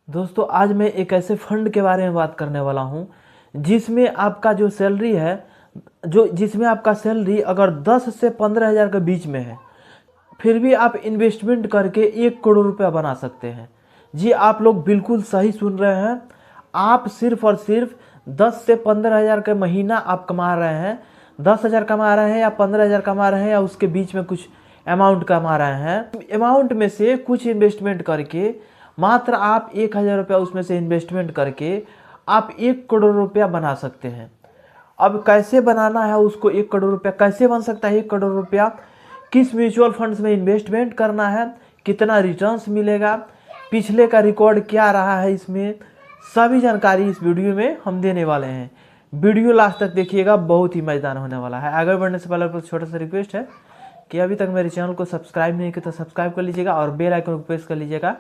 दोस्तों आज मैं एक ऐसे फंड के बारे में बात करने वाला हूं जिसमें आपका जो सैलरी है जिसमें आपका सैलरी अगर 10 से 15 हज़ार के बीच में है, फिर भी आप इन्वेस्टमेंट करके 1 करोड़ रुपया बना सकते हैं। जी आप लोग बिल्कुल सही सुन रहे हैं। आप सिर्फ और सिर्फ 10 से 15 हज़ार के महीना आप कमा रहे हैं। 10 हज़ार कमा रहे हैं या 15 हज़ार कमा रहे हैं या उसके बीच में कुछ अमाउंट कमा रहे हैं। अमाउंट में से कुछ इन्वेस्टमेंट करके मात्र आप 1 हज़ार रुपया उसमें से इन्वेस्टमेंट करके आप 1 करोड़ रुपया बना सकते हैं। अब कैसे बनाना है उसको 1 करोड़ रुपया कैसे बन सकता है 1 करोड़ रुपया, किस म्यूचुअल फंड्स में इन्वेस्टमेंट करना है, कितना रिटर्न्स मिलेगा, पिछले का रिकॉर्ड क्या रहा है, इसमें सभी जानकारी इस वीडियो में हम देने वाले हैं। वीडियो लास्ट तक देखिएगा, बहुत ही मजेदार होने वाला है। आगे बढ़ने से पहले छोटा सा रिक्वेस्ट है कि अभी तक मेरे चैनल को सब्सक्राइब नहीं किया तो सब्सक्राइब कर लीजिएगा और बेल आइकन को प्रेस कर लीजिएगा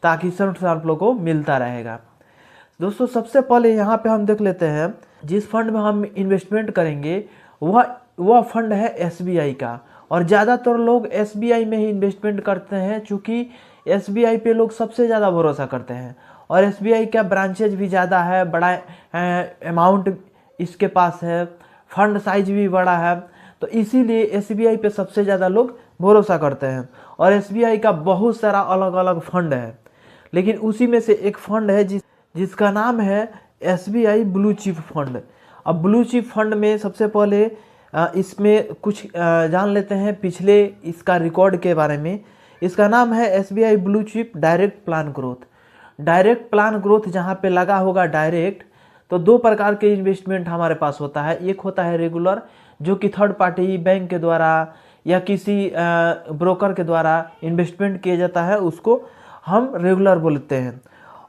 ताकि सब आप लोगों को मिलता रहेगा। दोस्तों सबसे पहले यहाँ पे हम देख लेते हैं जिस फंड में हम इन्वेस्टमेंट करेंगे वह फंड है एसबीआई का, और ज़्यादातर लोग एसबीआई में ही इन्वेस्टमेंट करते हैं क्योंकि एसबीआई पे लोग सबसे ज़्यादा भरोसा करते हैं और एसबीआई का ब्रांचेज भी ज़्यादा है, बड़ा अमाउंट इसके पास है, फंड साइज भी बड़ा है, तो इसीलिए एसबीआई पे सबसे ज़्यादा लोग भरोसा करते हैं। और एसबीआई का बहुत सारा अलग अलग फंड है, लेकिन उसी में से एक फंड है जिसका नाम है एसबीआई ब्लू चिप फंड। अब ब्लू चिप फंड में सबसे पहले इसमें कुछ जान लेते हैं पिछले इसका रिकॉर्ड के बारे में। इसका नाम है SBI blue chip direct plan growth. Direct plan growth जहाँ पे लगा होगा डायरेक्ट, तो दो प्रकार के इन्वेस्टमेंट हमारे पास होता है। एक होता है रेगुलर, जो कि थर्ड पार्टी बैंक के द्वारा या किसी ब्रोकर के द्वारा इन्वेस्टमेंट किया जाता है, उसको हम रेगुलर बोलते हैं।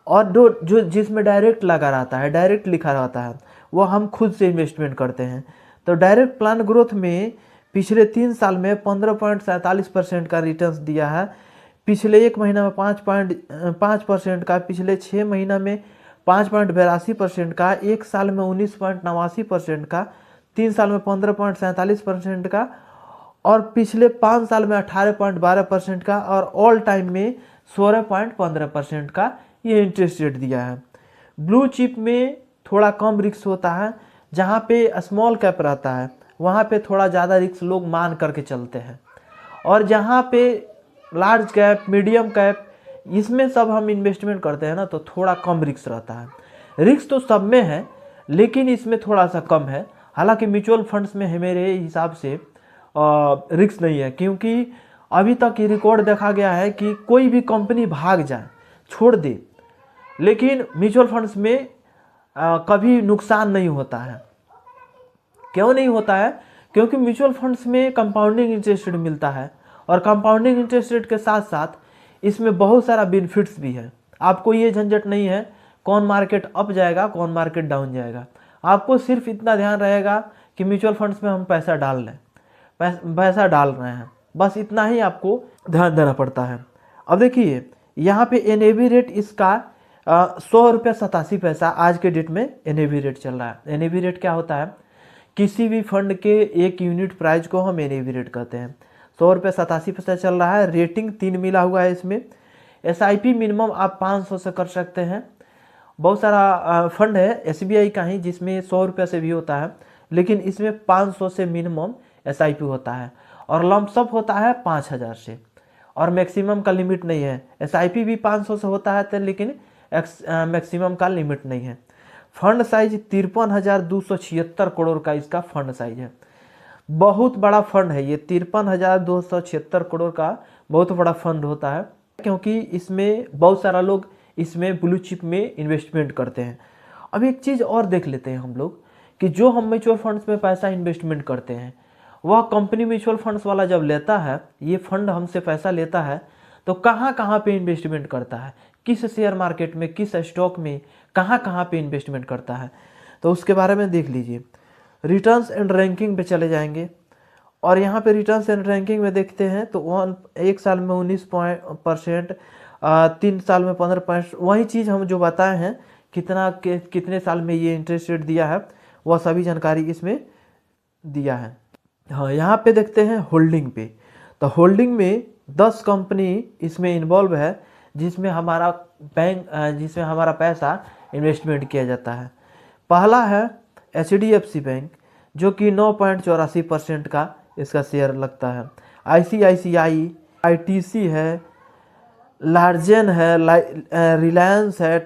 और जो जिसमें डायरेक्ट लगा रहता है, डायरेक्ट लिखा रहता है, वो हम खुद से इन्वेस्टमेंट करते हैं। तो डायरेक्ट प्लान ग्रोथ में पिछले 3 साल में 15.47% का रिटर्न्स दिया है, पिछले 1 महीना में 5.5% का, पिछले 6 महीना में 5.82% का, 1 साल में 19.89% का, 3 साल में 15.47% का, और पिछले 5 साल में 18.12% का, और ऑल टाइम में 16.15% का ये इंटरेस्ट रेट दिया है। ब्लू चिप में थोड़ा कम रिस्क होता है, जहाँ पे स्मॉल कैप रहता है वहाँ पे थोड़ा ज़्यादा रिस्क लोग मान करके चलते हैं, और जहाँ पे लार्ज कैप, मीडियम कैप, इसमें सब हम इन्वेस्टमेंट करते हैं ना, तो थोड़ा कम रिस्क रहता है। रिस्क तो सब में है लेकिन इसमें थोड़ा सा कम है। हालांकि म्यूचुअल फंड्स में मेरे हिसाब से रिस्क नहीं है, क्योंकि अभी तक ये रिकॉर्ड देखा गया है कि कोई भी कंपनी भाग जाए, छोड़ दे, लेकिन म्यूचुअल फंड्स में कभी नुकसान नहीं होता है। क्यों नहीं होता है? क्योंकि म्यूचुअल फंड्स में कंपाउंडिंग इंटरेस्ट रेट मिलता है, और कंपाउंडिंग इंटरेस्ट रेट के साथ साथ इसमें बहुत सारा बेनिफिट्स भी है। आपको ये झंझट नहीं है कौन मार्केट अप जाएगा कौन मार्केट डाउन जाएगा। आपको सिर्फ इतना ध्यान रहेगा कि म्यूचुअल फंड्स में हम पैसा डाल रहे हैं, पैसा डाल रहे हैं, बस इतना ही आपको ध्यान देना पड़ता है। अब देखिए यहाँ पे एनएवी रेट इसका 100 रुपया 87 पैसा आज के डेट में एनएवी रेट चल रहा है। एनएवी रेट क्या होता है? किसी भी फंड के 1 यूनिट प्राइस को हम एनएवी रेट कहते हैं। 100 रुपया 87 पैसा चल रहा है। रेटिंग 3 मिला हुआ है इसमें। एसआईपी मिनिमम आप 500 से कर सकते हैं। बहुत सारा फंड है एसबीआई का ही जिसमें 100 रुपया से भी होता है, लेकिन इसमें 500 से मिनिमम एसआईपी होता है, और लमसम होता है 5000 से, और मैक्सिमम का लिमिट नहीं है। एसआईपी भी 500 से होता है लेकिन मैक्सिमम का लिमिट नहीं है। फंड साइज 53,276 करोड़ का इसका फंड साइज है। बहुत बड़ा फंड है ये, 53,276 करोड़ का बहुत बड़ा फंड होता है, क्योंकि इसमें बहुत सारा लोग इसमें ब्लू चिप में इन्वेस्टमेंट करते हैं। अब एक चीज़ और देख लेते हैं हम लोग कि जो हम म्यूचुअल फंड्स में पैसा इन्वेस्टमेंट करते हैं, वह कंपनी म्यूचुअल फंड्स वाला जब लेता है, ये फंड हमसे पैसा लेता है, तो कहाँ कहाँ पे इन्वेस्टमेंट करता है, किस शेयर मार्केट में, किस स्टॉक में, कहाँ कहाँ पे इन्वेस्टमेंट करता है, तो उसके बारे में देख लीजिए। रिटर्न्स एंड रैंकिंग पे चले जाएंगे, और यहाँ पे रिटर्न्स एंड रैंकिंग में देखते हैं तो 1 साल में 19%, 3 साल में 15%, वही चीज़ हम जो बताए हैं कितने साल में ये इंटरेस्ट रेट दिया है, वह सभी जानकारी इसमें दिया है। हाँ, यहाँ पे देखते हैं होल्डिंग पे, तो होल्डिंग में 10 कंपनी इसमें इन्वॉल्व है, जिसमें हमारा बैंक जिसमें हमारा पैसा इन्वेस्टमेंट किया जाता है। पहला है HDFC बैंक, जो कि 9.84% का इसका शेयर लगता है। ICICI, ITC है, लार्जेन है, रिलायंस है,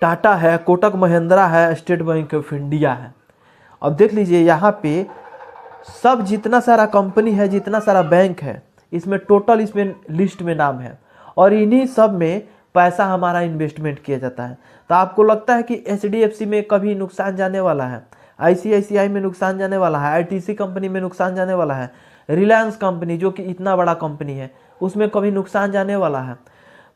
टाटा है, कोटक महिंद्रा है, स्टेट बैंक ऑफ इंडिया है। अब देख लीजिए यहाँ पे सब जितना सारा कंपनी है, जितना सारा बैंक है, इसमें टोटल इसमें लिस्ट में नाम है, और इन्हीं सब में पैसा हमारा इन्वेस्टमेंट किया जाता है। तो आपको लगता है कि HDFC में कभी नुकसान जाने वाला है, ICICI में नुकसान जाने वाला है, ITC कंपनी में नुकसान जाने वाला है, रिलायंस कंपनी जो कि इतना बड़ा कंपनी है उसमें कभी नुकसान जाने वाला है?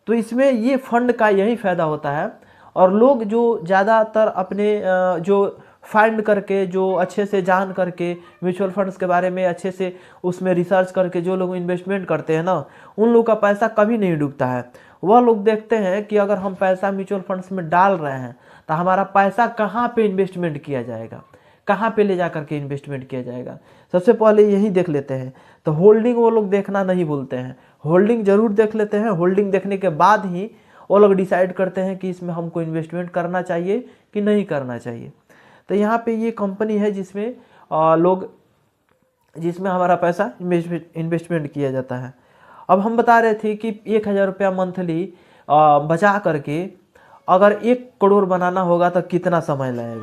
तो इसमें ये फंड का यही फ़ायदा होता है। और लोग जो ज़्यादातर अपने जो फाइंड करके, जो अच्छे से जान करके म्यूचुअल फंड्स के बारे में अच्छे से उसमें रिसर्च करके जो लोग इन्वेस्टमेंट करते हैं ना, उन लोग का पैसा कभी नहीं डूबता है। वह लोग देखते हैं कि अगर हम पैसा म्यूचुअल फंड्स में डाल रहे हैं तो हमारा पैसा कहाँ पे इन्वेस्टमेंट किया जाएगा, कहाँ पे ले जा करके इन्वेस्टमेंट किया जाएगा, सबसे पहले यही देख लेते हैं। तो होल्डिंग वो लोग देखना नहीं भूलते हैं, होल्डिंग ज़रूर देख लेते हैं। होल्डिंग देखने के बाद ही वो लोग डिसाइड करते हैं कि इसमें हमको इन्वेस्टमेंट करना चाहिए कि नहीं करना चाहिए। तो यहाँ पे ये कंपनी है जिसमें जिसमें हमारा पैसा इन्वेस्टमेंट किया जाता है। अब हम बता रहे थे कि 1000 रुपया मंथली बचा करके अगर 1 करोड़ बनाना होगा तो कितना समय लगेगा।